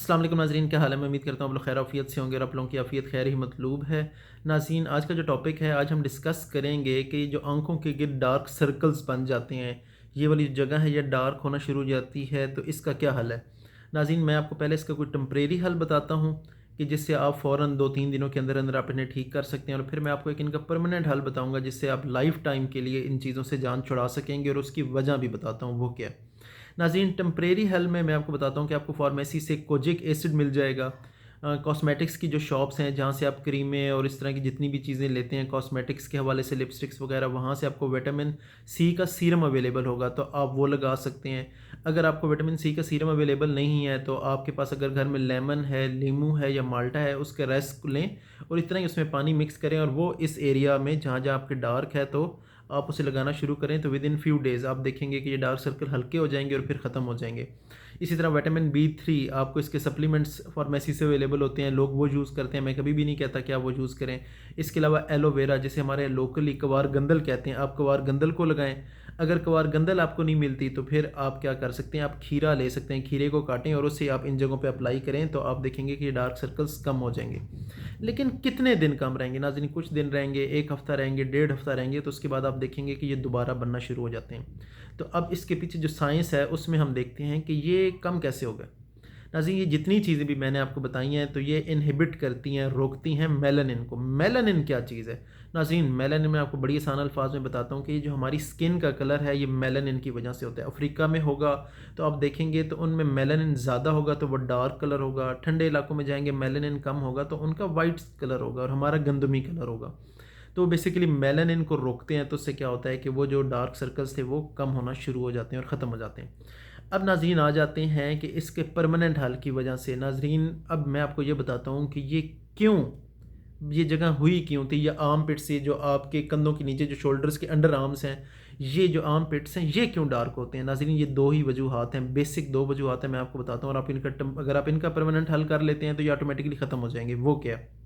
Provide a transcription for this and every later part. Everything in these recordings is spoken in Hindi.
अस्सलाम वालेकुम नाज़रीन, क्या हाल है। मैं उम्मीद करता हूँ आप लोग खैर आफियत से होंगे और आप लोगों की आफियत खैर ही मतलूब है। नाज़रीन, आज का जो टॉपिक है, आज हम डिस्कस करेंगे कि जो आंखों के गिर्द डार्क सर्कल्स बन जाते हैं, ये वाली जो जगह है ये डार्क होना शुरू हो जाती है, तो इसका क्या हल है। नाज़रीन, मैं आपको पहले इसका कोई टेम्परेरी हल बताता हूँ कि जिससे आप फ़ौरन 2-3 दिनों के अंदर अंदर आप इन्हें ठीक कर सकते हैं, और फिर मैं आपको एक इनका परमानेंट हल बताऊँगा जिससे आप लाइफ़ टाइम के लिए इन चीज़ों से जान छुड़ा सकेंगे, और उसकी वजह भी बताता हूँ वो क्या है। नाज़रीन, टेम्परेरी हल में मैं आपको बताता हूँ कि आपको फार्मेसी से कोजिक एसिड मिल जाएगा। कॉस्मेटिक्स की जो शॉप्स हैं जहाँ से आप क्रीमें और इस तरह की जितनी भी चीज़ें लेते हैं कॉस्मेटिक्स के हवाले से, लिपस्टिक्स वगैरह, वहाँ से आपको विटामिन सी का सीरम अवेलेबल होगा, तो आप वो लगा सकते हैं। अगर आपको विटामिन सी का सीरम अवेलेबल नहीं है तो आपके पास अगर घर में लेमन है, नींबू है या माल्टा है, उसके रस लें और इतना ही उसमें पानी मिक्स करें, और वो इस एरिया में जहाँ जहाँ आपके डार्क है तो आप उसे लगाना शुरू करें, तो विद इन फ्यू डेज़ आप देखेंगे कि ये डार्क सर्कल हल्के हो जाएंगे और फिर ख़त्म हो जाएंगे। इसी तरह विटामिन B3 आपको इसके सप्लीमेंट्स फार्मेसी से अवेलेबल होते हैं, लोग वो यूज़ करते हैं, मैं कभी भी नहीं कहता कि आप वो यूज़ करें। इसके अलावा एलोवेरा, जिसे हमारे लोकली कवार गंदल कहते हैं, आप कवार गंदल को लगाएं। अगर कवार गंदल आपको नहीं मिलती तो फिर आप क्या कर सकते हैं, आप खीरा ले सकते हैं, खीरे को काटें और उससे आप इन जगहों पे अप्लाई करें, तो आप देखेंगे कि ये डार्क सर्कल्स कम हो जाएंगे। लेकिन कितने दिन कम रहेंगे नाज़रीन, कुछ दिन रहेंगे, 1 हफ़्ता रहेंगे, डेढ़ हफ़्ता रहेंगे, तो उसके बाद आप देखेंगे कि ये दोबारा बनना शुरू हो जाते हैं। तो अब इसके पीछे जो साइंस है उसमें हम देखते हैं कि ये कम कैसे होगा। नाज़रीन, ये जितनी चीज़ें भी मैंने आपको बताई हैं तो ये इनहिबिट करती हैं, रोकती हैं मेलानिन को। मेलानिन क्या चीज़ है नाज़रीन? मेलानिन मैं आपको बड़ी आसान अल्फाज में बताता हूँ कि ये जो हमारी स्किन का कलर है ये मेलानिन की वजह से होता है। अफ्रीका में होगा तो आप देखेंगे तो उनमें मेलानिन ज़्यादा होगा तो वो डार्क कलर होगा, ठंडे इलाकों में जाएंगे मेलानिन कम होगा तो उनका वाइट कलर होगा और हमारा गंदमी कलर होगा। तो बेसिकली मेलानिन को रोकते हैं, तो उससे क्या होता है कि वो जो डार्क सर्कल्स थे वो कम होना शुरू हो जाते हैं और ख़त्म हो जाते हैं। अब नाज़रीन आ जाते हैं कि इसके परमानेंट हल की वजह से। नाज़रीन, अब मैं आपको ये बताता हूँ कि ये क्यों, ये जगह हुई क्यों थी। ये आर्म पिट से जो आपके कंधों के नीचे जो शोल्डर्स के अंडर आर्म्स हैं, ये जो आर्म पिट्स हैं ये क्यों डार्क होते हैं। नाज़रीन, ये दो ही वजूहात हैं, बेसिक दो वजूहात हैं, मैं आपको बताता हूँ, और आप इनका अगर आप इनका परमानेंट हल कर लेते हैं तो ये ऑटोमेटिकली ख़त्म हो जाएंगे। वो क्या है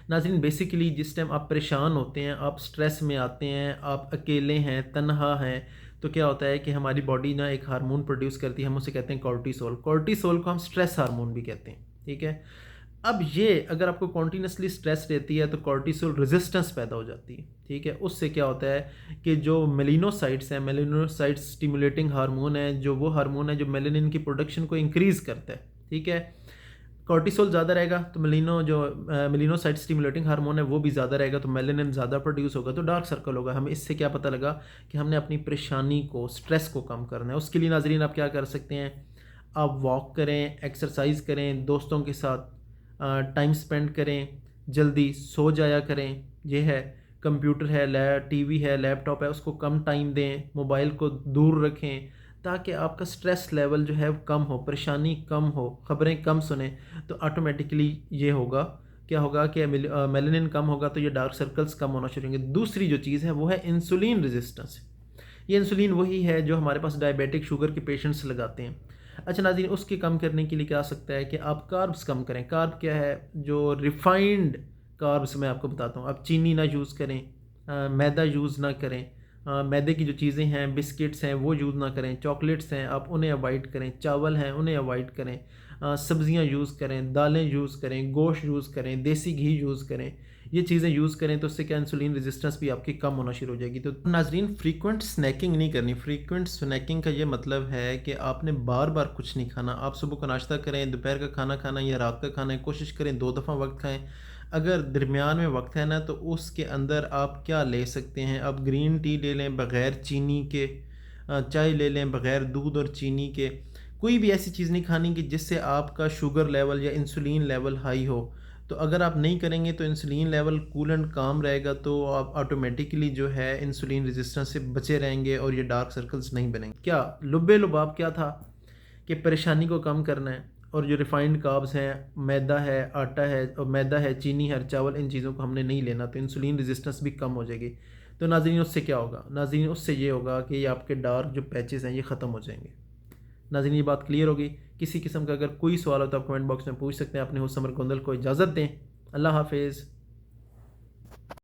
नाज़रीन? बेसिकली जिस टाइम आप परेशान होते हैं, आप स्ट्रेस में आते हैं, आप अकेले हैं, तन्हा हैं, तो क्या होता है कि हमारी बॉडी ना एक हार्मोन प्रोड्यूस करती है, हम उसे कहते हैं कॉर्टिसोल। कॉर्टिसोल को हम स्ट्रेस हार्मोन भी कहते हैं, ठीक है। अब ये अगर आपको कॉन्टीन्यूसली स्ट्रेस रहती है तो कॉर्टिसोल रेजिस्टेंस पैदा हो जाती है, ठीक है। उससे क्या होता है कि जो मेलिनोसाइट्स हैं, मेलिनोसाइट्स स्टिमुलेटिंग हार्मोन है, जो वो हार्मोन है जो मेलानिन की प्रोडक्शन को इंक्रीज़ करता है, ठीक है। कॉर्टिसोल ज़्यादा रहेगा तो मेलिनोसाइट स्टिमुलेटिंग हार्मोन है वो भी ज़्यादा रहेगा, तो मेलानिन ज़्यादा प्रोड्यूस होगा तो डार्क सर्कल होगा। हमें इससे क्या पता लगा कि हमने अपनी परेशानी को, स्ट्रेस को कम करना है। उसके लिए नाज़रीन आप क्या कर सकते हैं, आप वॉक करें, एक्सरसाइज करें, दोस्तों के साथ टाइम स्पेंड करें, जल्दी सो जाया करें। ये है, कंप्यूटर है, टीवी है, लैपटॉप है, उसको कम टाइम दें, मोबाइल को दूर रखें, ताकि आपका स्ट्रेस लेवल जो है वो कम हो, परेशानी कम हो, ख़बरें कम सुने, तो ऑटोमेटिकली ये होगा, क्या होगा कि मेलानिन कम होगा तो ये डार्क सर्कल्स कम होना शुरू होंगे। दूसरी जो चीज़ है वो है इंसुलिन रेजिस्टेंस। ये इंसुलिन वही है जो हमारे पास डायबिटिक शुगर के पेशेंट्स लगाते हैं। अच्छा नाज़रीन, उसकी कम करने के लिए क्या आ सकता है कि आप कार्ब्स कम करें। कार्ब क्या है? जो रिफाइंड कार्ब्स मैं आपको बताता हूँ। आप चीनी ना यूज़ करें, मैदा यूज़ ना करें, मैदे की जो चीज़ें हैं, बिस्किट्स हैं वो यूज़ ना करें, चॉकलेट्स हैं आप उन्हें अवॉइड करें, चावल हैं उन्हें अवॉइड करें, सब्ज़ियाँ यूज़ करें, दालें यूज़ करें, गोश्त यूज़ करें, देसी घी यूज़ करें। ये चीज़ें यूज़ करें तो उससे क्या इंसुलिन रेजिस्टेंस भी आपकी कम होना शुरू हो जाएगी। तो नाज़रीन, फ्रीक्वेंट स्नैकिंग नहीं करनी। फ्रीक्वेंट स्नैकिंग का ये मतलब है कि आपने बार बार कुछ नहीं खाना। आप सुबह को नाश्ता करें, दोपहर का खाना खाना या रात का खाना है, कोशिश करें 2 दफ़ा वक्त खाएं। अगर दरमियान में वक्त है ना तो उसके अंदर आप क्या ले सकते हैं, आप ग्रीन टी ले लें बग़ैर चीनी के, चाय ले लें बग़ैर दूध और चीनी के। कोई भी ऐसी चीज़ नहीं खानी कि जिससे आपका शुगर लेवल या इंसुलिन लेवल हाई हो। तो अगर आप नहीं करेंगे तो इंसुलिन लेवल कूल एंड काम रहेगा, तो आप ऑटोमेटिकली जो है इंसुलिन रेजिस्टेंस से बचे रहेंगे और ये डार्क सर्कल्स नहीं बनेंगे। क्या लुब्बे लुबाब क्या था कि परेशानी को कम करना है, और जो रिफाइंड कार्ब्स हैं, मैदा है, आटा है, और मैदा है, चीनी है, चावल, इन चीज़ों को हमने नहीं लेना, तो इंसुलिन रेजिस्टेंस भी कम हो जाएगी। तो नाज़रीन, उससे क्या होगा? नाज़रीन, उससे ये होगा कि ये आपके डार्क जो पैचेस हैं ये ख़त्म हो जाएंगे। नाज़रीन, ये बात क्लियर होगी। किसी किस्म का अगर कोई सवाल हो तो आप कमेंट बॉक्स में पूछ सकते हैं। अपने होस्ट समर गोंदल को इजाज़त दें। अल्लाह हाफिज़।